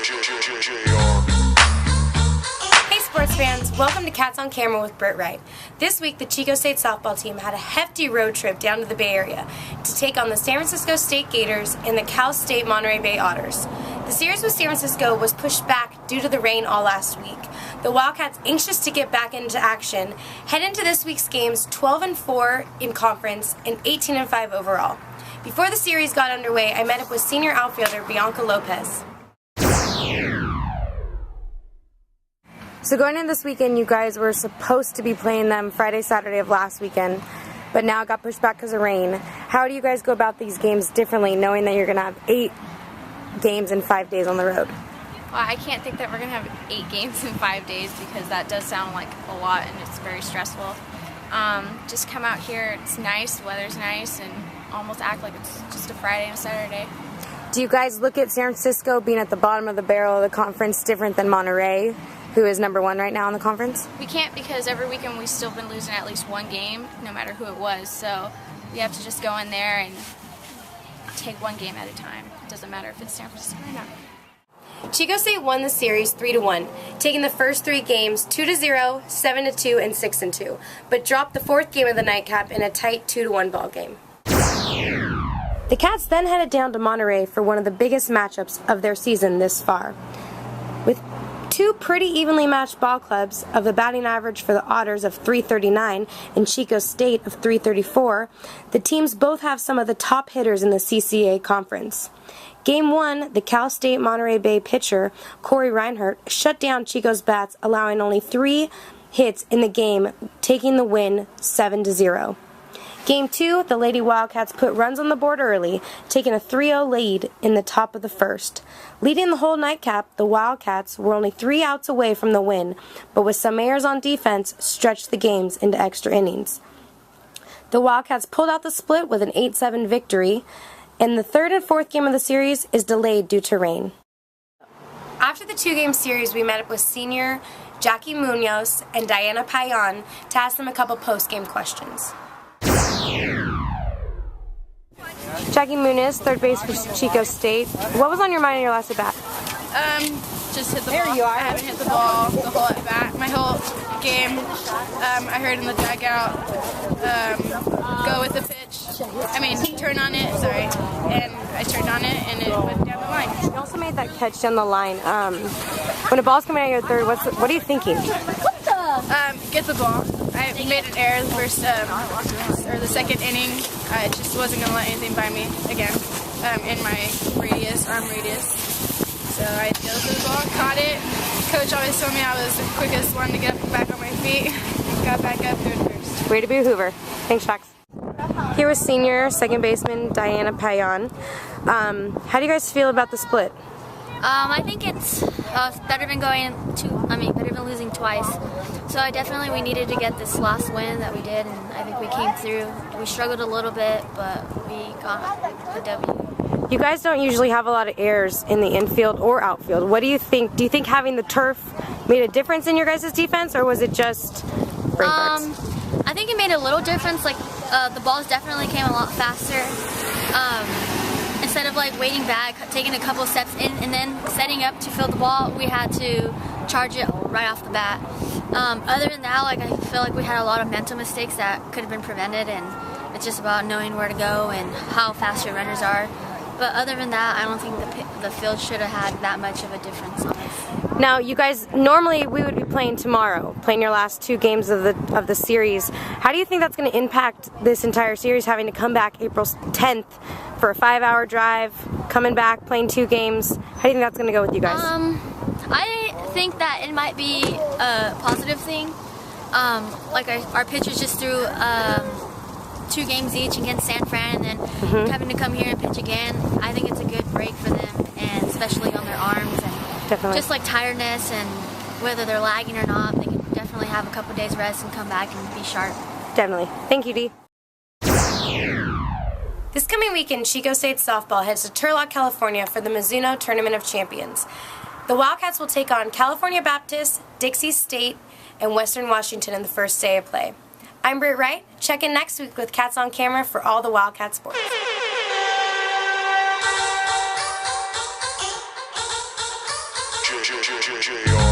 Hey sports fans, welcome to Cats on Camera with Britt Wright. This week the Chico State softball team had a hefty road trip down to the Bay Area to take on the San Francisco State Gators and the Cal State Monterey Bay Otters. The series with San Francisco was pushed back due to the rain all last week. The Wildcats, anxious to get back into action, head into this week's games 12-4 in conference and 18-5 overall. Before the series got underway, I met up with senior outfielder Bianca Lopez. So going into this weekend, you guys were supposed to be playing them Friday, Saturday of last weekend, but now it got pushed back because of rain. How do you guys go about these games differently, knowing that you're going to have 8 games in 5 days on the road? Well, I can't think that we're going to have 8 games in 5 days because that does sound like a lot and it's very stressful. Just come out here, it's nice, weather's nice, and almost act like it's just a Friday and a Saturday. Do you guys look at San Francisco being at the bottom of the barrel of the conference different than Monterey, who is number 1 right now in the conference? We can't, because every weekend we've still been losing at least 1 game, no matter who it was. So we have to just go in there and take 1 game at a time. It doesn't matter if it's San Francisco or not. Chico State won the series 3-1, taking the first 3 games 2-0, 7-2, and 6-2, but dropped the 4th game of the nightcap in a tight 2-1 ball game. The Cats then headed down to Monterey for one of the biggest matchups of their season this far. With 2 pretty evenly matched ball clubs of the batting average for the Otters of .339 and Chico State of .334, the teams both have some of the top hitters in the CCA conference. Game 1, the Cal State Monterey Bay pitcher, Corey Reinhardt, shut down Chico's bats, allowing only 3 hits in the game, taking the win 7-0. Game 2, the Lady Wildcats put runs on the board early, taking a 3-0 lead in the top of the first. Leading the whole nightcap, the Wildcats were only 3 outs away from the win, but with some errors on defense, stretched the games into extra innings. The Wildcats pulled out the split with an 8-7 victory, and the 3rd and 4th game of the series is delayed due to rain. After the 2-game series, we met up with senior Jackie Munoz and Diana Payan to ask them a couple post-game questions. Jackie Munoz, 3rd base for Chico State. What was on your mind in your last at bat? Just hit the ball. There you are. I haven't hit the ball the whole at bat, my whole game. I heard in the dugout, go with the pitch. I mean, turn on it, sorry. And I turned on it and it went down the line. You also made that catch down the line. When a ball's coming out of your third, what are you thinking? Get the ball. I made an error the first, or the 2nd inning. I just wasn't going to let anything by me again in my arm radius. So I dove for the ball, caught it. Coach always told me I was the quickest one to get back on my feet. Got back up, doing first. Way to be a Hoover. Thanks, Jax. Here was senior 2nd baseman Diana Payan. How do you guys feel about the split? I think it's better than better than losing twice. So we needed to get this last win that we did, and I think we came through. We struggled a little bit, but we got the W. You guys don't usually have a lot of errors in the infield or outfield. What do you think? Do you think having the turf made a difference in your guys' defense, or was it just brain farts? I think it made a little difference. Like the balls definitely came a lot faster. Instead of waiting back, taking a couple steps in, and then setting up to field the ball, we had to charge it right off the bat. Other than that, I feel like we had a lot of mental mistakes that could have been prevented, and it's just about knowing where to go and how fast your runners are. But other than that, I don't think the field should have had that much of a difference on us. Now, you guys, normally we would be playing tomorrow, playing your last 2 games of the series. How do you think that's going to impact this entire series, having to come back April 10th for a 5-hour drive, coming back, playing 2 games? How do you think that's going to go with you guys? I think that it might be a positive thing. Our pitchers just threw 2 games each against San Fran, and then having to come here and pitch again. I think it's a good break for them, and especially on their arms and Definitely. Just tiredness, and whether they're lagging or not, they can definitely have a couple days rest and come back and be sharp. Definitely. Thank you, Dee. This coming weekend, Chico State softball heads to Turlock, California for the Mizuno Tournament of Champions. The Wildcats will take on California Baptist, Dixie State, and Western Washington in the first day of play. I'm Britt Wright. Check in next week with Cats on Camera for all the Wildcat sports. chill.